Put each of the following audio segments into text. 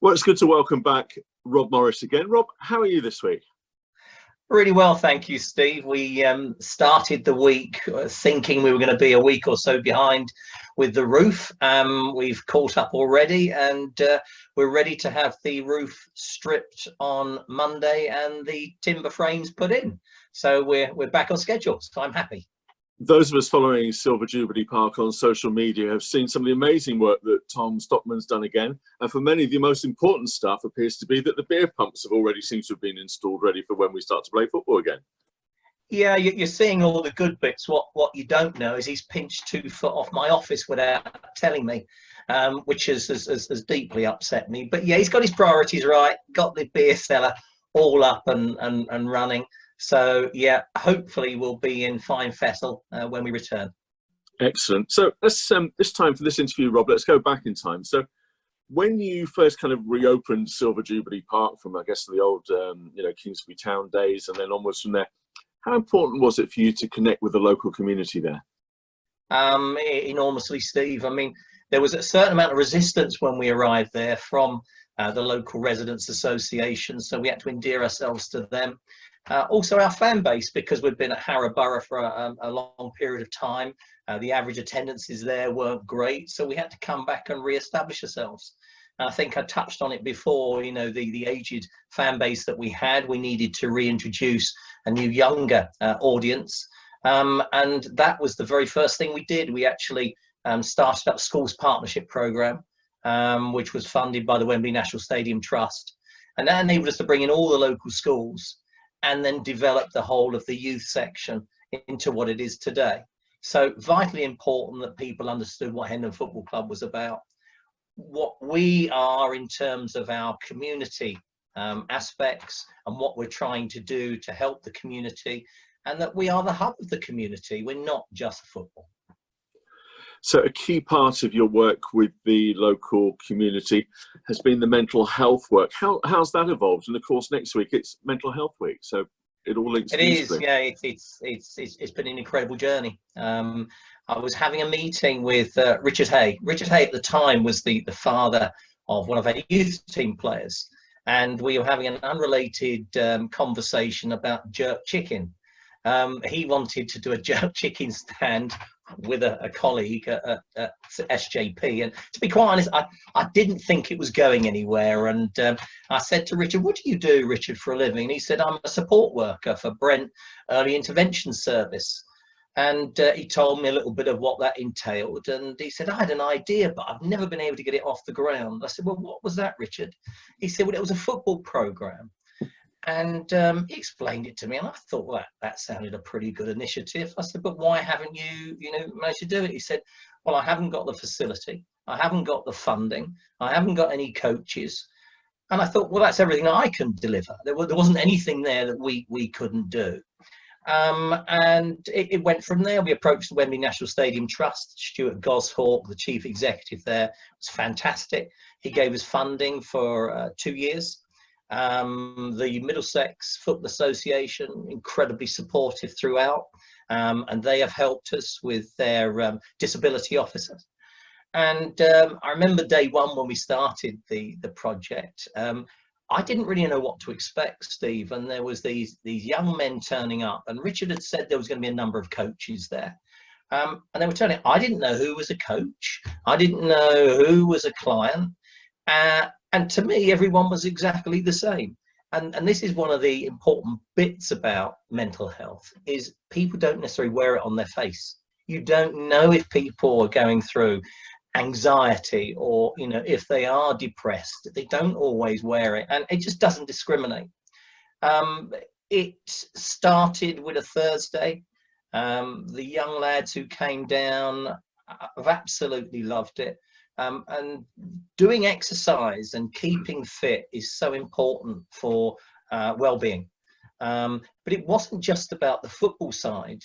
Well, it's good to welcome back Rob Morris again. Rob, how are you this week? Really well, thank you, Steve. We started the week thinking we were going to be a week or so behind with the roof. We've caught up already, and we're ready to have the roof stripped on Monday and the timber frames put in. So we're back on schedule, so I'm happy. Those of us following Silver Jubilee Park on social media have seen some of the amazing work that Tom Stockman's done again. And for many, the most important stuff appears to be that the beer pumps have already seemed to have been installed, ready for when we start to play football again. Yeah, you're seeing all the good bits. What you don't know is he's pinched 2 foot off my office without telling me, which has deeply upset me. But yeah, he's got his priorities right, got the beer cellar all up and running. So yeah, hopefully we'll be in fine fettle when we return. Excellent. So let's this time for this interview, Rob, let's go back in time. So when you first kind of reopened Silver Jubilee Park from, I guess, the old Kingsbury Town days and then onwards from there, how important was it for you to connect with the local community there? Enormously, Steve. I mean, there was a certain amount of resistance when we arrived there from the local residents association, so we had to endear ourselves to them. Also our fan base, because we've been at Harrow Borough for a long period of time. The average attendances there weren't great, so we had to come back and re-establish ourselves. And I think I touched on it before, you know, the aged fan base that we had, we needed to reintroduce a new younger audience. And that was the very first thing we did. We actually started up a schools partnership program, which was funded by the Wembley National Stadium Trust. And that enabled us to bring in all the local schools and then develop the whole of the youth section into what it is today. So vitally important that people understood what Hendon Football Club was about, what we are in terms of our community aspects and what we're trying to do to help the community, and that we are the hub of the community. We're not just football. So a key part of your work with the local community has been the mental health work. How's that evolved? And of course, next week it's Mental Health Week, so it all links. It is, yeah. It's been an incredible journey. I was having a meeting with Richard Hay. Richard Hay at the time was the father of one of our youth team players, and we were having an unrelated conversation about jerk chicken. He wanted to do a jerk chicken stand with a colleague at SJP, and to be quite honest, I didn't think it was going anywhere. And I said to Richard, "What do you do, Richard, for a living?" And he said, "I'm a support worker for Brent Early Intervention Service." And he told me a little bit of what that entailed, and he said, "I had an idea, but I've never been able to get it off the ground." I said, "Well, what was that, Richard?" He said, "Well, it was a football program." And he explained it to me, and I thought, well, that sounded a pretty good initiative. I said, "But why haven't you, managed to do it?" He said, "Well, I haven't got the facility, I haven't got the funding, I haven't got any coaches." And I thought, well, that's everything I can deliver. There wasn't anything there that we couldn't do. And it went from there. We approached the Wembley National Stadium Trust. Stuart Goshawk, the chief executive there, was fantastic. He gave us funding for 2 years. The Middlesex Football Association, incredibly supportive throughout, and they have helped us with their disability officers. And I remember day one when we started the project, I didn't really know what to expect, Steve, and there was these young men turning up, and Richard had said there was going to be a number of coaches there. And they were turning up. I didn't know who was a coach, I didn't know who was a client. And to me, everyone was exactly the same. And this is one of the important bits about mental health, is people don't necessarily wear it on their face. You don't know if people are going through anxiety or, if they are depressed. They don't always wear it, and it just doesn't discriminate. It started with a Thursday. The young lads who came down have absolutely loved it. And doing exercise and keeping fit is so important for well-being. But it wasn't just about the football side.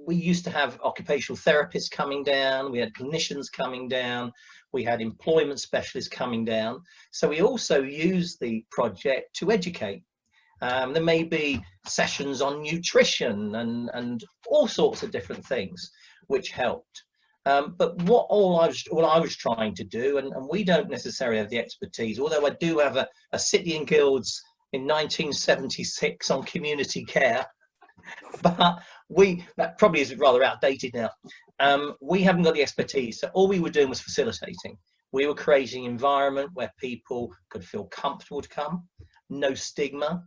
We used to have occupational therapists coming down, we had clinicians coming down, we had employment specialists coming down. So we also used the project to educate. There may be sessions on nutrition and all sorts of different things which helped. But what I was trying to do, and we don't necessarily have the expertise, although I do have a City and Guilds in 1976 on community care, but that probably is rather outdated now. We haven't got the expertise, so all we were doing was facilitating. We were creating an environment where people could feel comfortable to come, no stigma,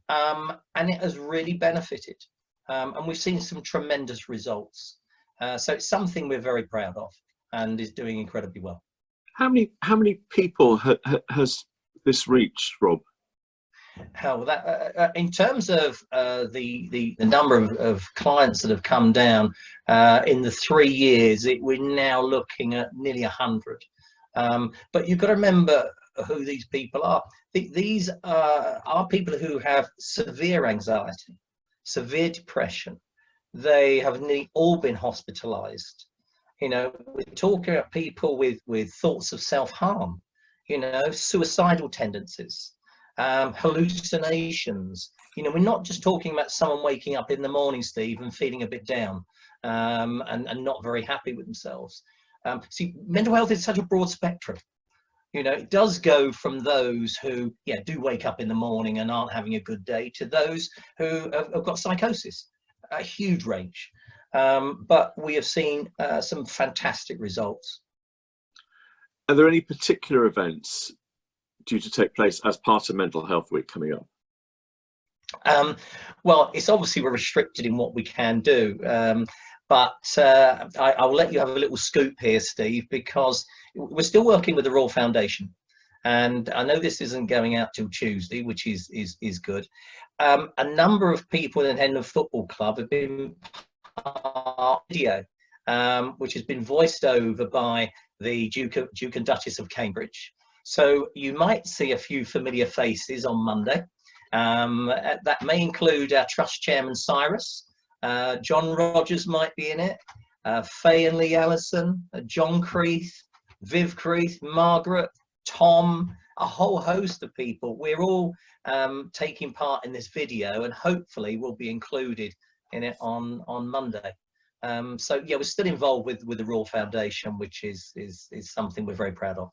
and it has really benefited. And we've seen some tremendous results. So it's something we're very proud of and is doing incredibly well. How many people has this reached, Rob? How that in terms of the number of clients that have come down in the 3 years, we're now looking at nearly 100. But you've got to remember who these people are. These are people who have severe anxiety, severe depression. They have nearly all been hospitalized. You know, we're talking about people with thoughts of self-harm, you know, suicidal tendencies, hallucinations. You know, we're not just talking about someone waking up in the morning, Steve, and feeling a bit down and not very happy with themselves. See, mental health is such a broad spectrum. You know, it does go from those who, do wake up in the morning and aren't having a good day to those who have got psychosis, a huge range. But we have seen some fantastic results. Are there any particular events due to take place as part of Mental Health Week coming up? Well, it's obviously we're restricted in what we can do. But I'll let you have a little scoop here, Steve, because we're still working with the Royal Foundation. And I know this isn't going out till Tuesday, which is good. A number of people in Hendon Football Club have been part of video, which has been voiced over by the Duke and Duchess of Cambridge. So you might see a few familiar faces on Monday. That may include our Trust Chairman, Cyrus. John Rogers might be in it, Faye and Lee Allison, John Creeth, Viv Creeth, Margaret, Tom, a whole host of people. We're all taking part in this video, and hopefully we'll be included in it on Monday. So yeah, we're still involved with the Royal Foundation, which is something we're very proud of.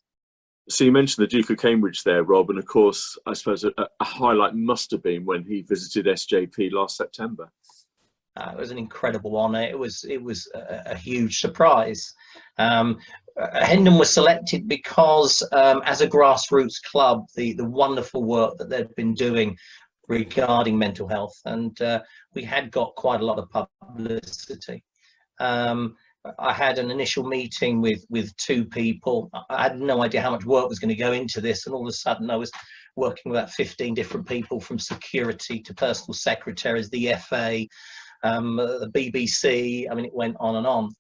So you mentioned the Duke of Cambridge there, Rob, and of course, I suppose a highlight must have been when he visited SJP last September. It was an incredible honour. It was a huge surprise. Hendon was selected because, as a grassroots club, the wonderful work that they'd been doing regarding mental health, and we had got quite a lot of publicity. I had an initial meeting with 2 people. I had no idea how much work was going to go into this, and all of a sudden I was working with about 15 different people, from security to personal secretaries, the FA, the BBC. I mean, it went on and on.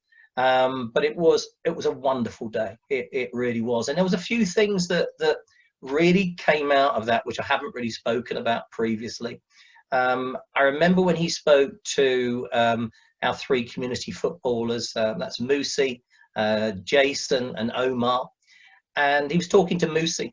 But it was a wonderful day. It really was. And there was a few things that really came out of that, which I haven't really spoken about previously. I remember when he spoke to our 3 community footballers, that's Moosey, Jason and Omar, and he was talking to Moosey.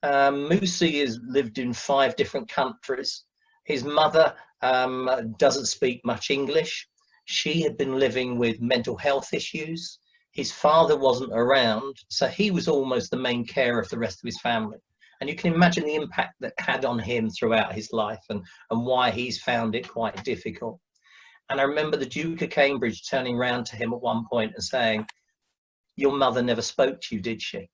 Moosey has lived in 5 different countries. His mother doesn't speak much English. She had been living with mental health issues. His father wasn't around, so he was almost the main carer of the rest of his family. And you can imagine the impact that had on him throughout his life, and why he's found it quite difficult. And I remember the Duke of Cambridge turning around to him at one point and saying, "Your mother never spoke to you, did she?"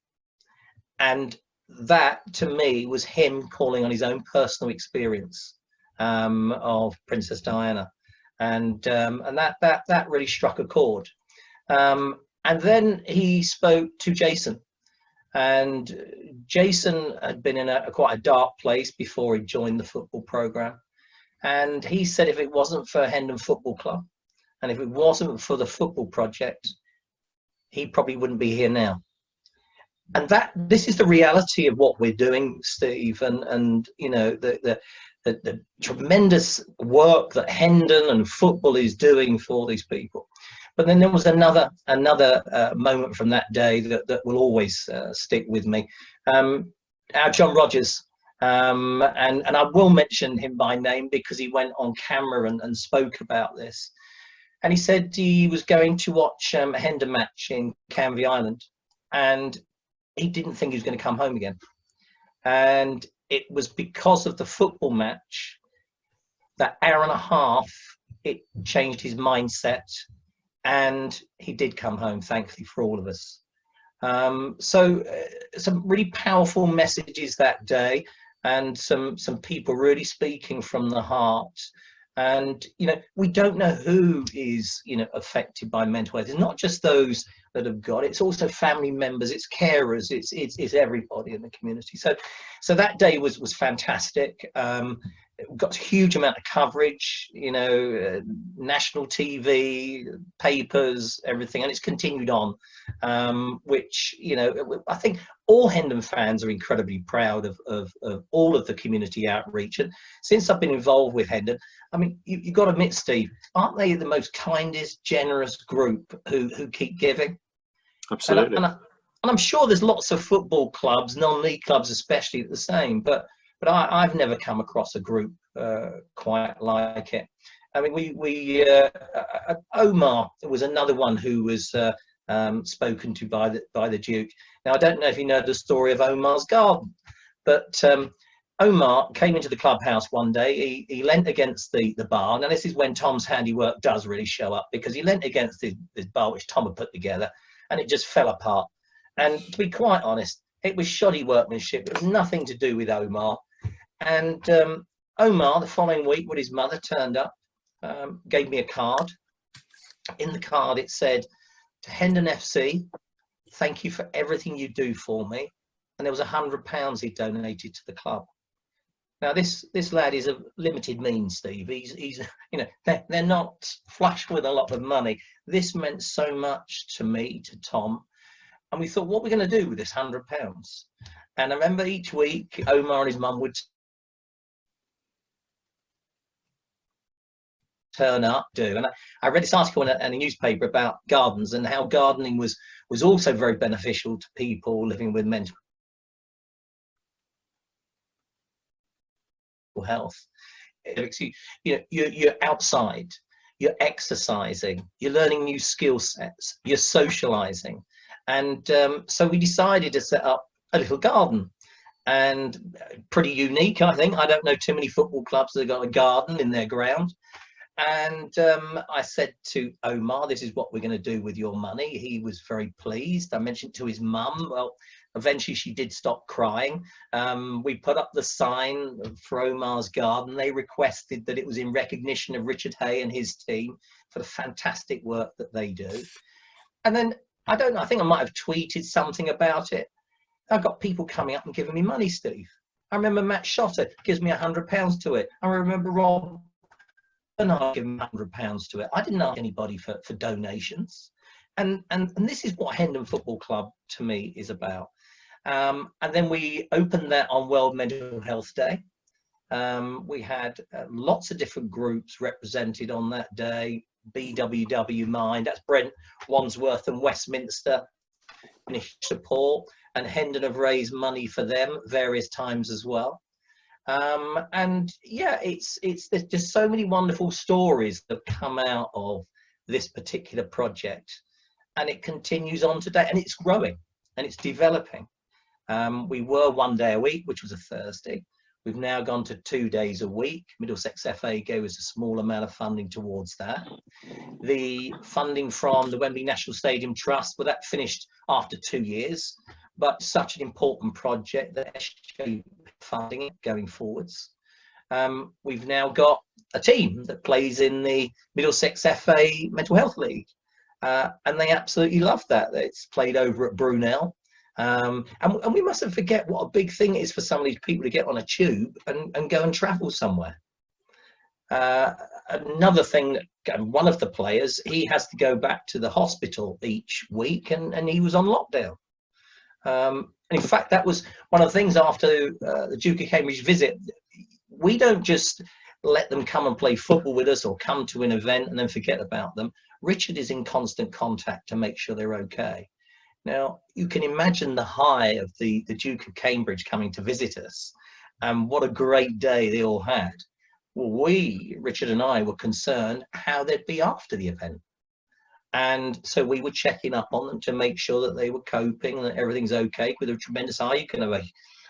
And that, to me, was him calling on his own personal experience of Princess Diana, and that really struck a chord. And then he spoke to Jason, and Jason had been in quite a dark place before he joined the football program, and he said if it wasn't for Hendon Football Club, and if it wasn't for the football project, he probably wouldn't be here now. And this is the reality of what we're doing, Steve, and you know, the tremendous work that Hendon and football is doing for these people. But then there was another moment from that day that will always stick with me. Our John Rogers, and I will mention him by name because he went on camera and spoke about this. And he said he was going to watch a Hendon match in Canvey Island, and he didn't think he was going to come home again. And it was because of the football match, that hour and a half, it changed his mindset, and he did come home, thankfully for all of us. So some really powerful messages that day, and some people really speaking from the heart. And we don't know who is affected by mental health. It's not just those that have got it, it's also family members, it's carers, it's everybody in the community. So that day was fantastic. Got a huge amount of coverage, national TV, papers, everything, and it's continued on, which I think all Hendon fans are incredibly proud of all of the community outreach. And since I've been involved with Hendon, I mean, you've got to admit, Steve, aren't they the most kindest, generous group who keep giving? Absolutely. And I'm sure there's lots of football clubs, non-league clubs especially, the same, but I've never come across a group quite like it. I mean, Omar was another one who was spoken to by the Duke. Now, I don't know if you know the story of Omar's garden, but Omar came into the clubhouse one day. He leant against the bar. Now, this is when Tom's handiwork does really show up, because he leant against this bar which Tom had put together, and it just fell apart. And to be quite honest, it was shoddy workmanship. It was nothing to do with Omar. And Omar, the following week, with his mother, turned up, gave me a card. In the card, it said, "To Hendon FC, thank you for everything you do for me." And there was £100 he donated to the club. Now, this lad is of limited means, Steve. He's they're not flush with a lot of money. This meant so much to me, to Tom. And we thought, what are we going to do with this £100? And I remember each week, Omar and his mum would turn up, and I read this article in a newspaper about gardens, and how gardening was also very beneficial to people living with mental health. You're outside, you're exercising, you're learning new skill sets, you're socializing. And so we decided to set up a little garden, and pretty unique, I think. I don't know too many football clubs that have got a garden in their ground. And I said to Omar, this is what we're going to do with your money. He was very pleased. I mentioned to his mum. Well, eventually she did stop crying. We put up the sign for Omar's garden. They requested that it was in recognition of Richard Hay and his team for the fantastic work that they do. And then, I don't know, I think I might have tweeted something about it. I got people coming up and giving me money, Steve. I remember Matt Shotter gives me £100 to it. I remember Rob and I give him £100 to it. I didn't ask anybody for donations. And this is what Hendon Football Club, to me, is about. And then we opened that on World Mental Health Day. We had lots of different groups represented on that day. BWW Mind, that's Brent, Wandsworth and Westminster, support, and Hendon have raised money for them various times as well. And yeah, there's just so many wonderful stories that come out of this particular project, and it continues on today, and it's growing and it's developing. We were 1 day a week, which was a Thursday. We've now gone to 2 days a week. Middlesex FA gave us a small amount of funding towards that. The funding from the Wembley National Stadium Trust, well, that finished after 2 years, but such an important project that SJ funding it going forwards. We've now got a team that plays in the Middlesex FA Mental Health League, and they absolutely love that. It's played over at Brunel. And we mustn't forget what a big thing it is for some of these people to get on a tube and go and travel somewhere. Another thing, one of the players, he has to go back to the hospital each week, and he was on lockdown. And in fact, that was one of the things after the Duke of Cambridge visit. We don't just let them come and play football with us or come to an event and then forget about them. Richard is in constant contact to make sure they're okay. Now, you can imagine the high of the Duke of Cambridge coming to visit us, and what a great day they all had. Richard and I, were concerned how they'd be after the event. And so we were checking up on them to make sure that they were coping and that everything's okay. With a tremendous high, you can have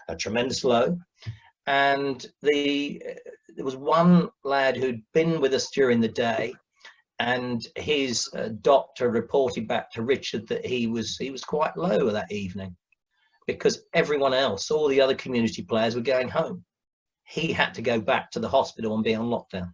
a tremendous low. And there was one lad who'd been with us during the day, and his doctor reported back to Richard that he was quite low that evening, because everyone else, all the other community players, were going home. He had to go back to the hospital and be on lockdown.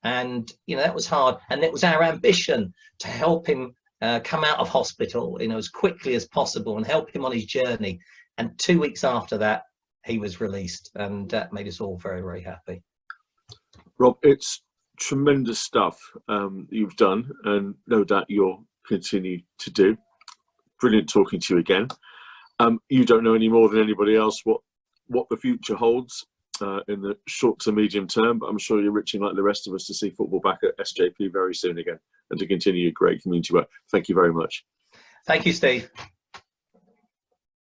And, you know, that was hard. And it was our ambition to help him come out of hospital, you know, as quickly as possible and help him on his journey. And 2 weeks after that, he was released. And that made us all very, very happy. Rob, it's tremendous stuff you've done, and no doubt you'll continue to do. Brilliant talking to you again. You don't know any more than anybody else what the future holds in the short to medium term, but I'm sure you're itching like the rest of us to see football back at SJP very soon again and to continue your great community work. Thank you very much. Thank you, Steve.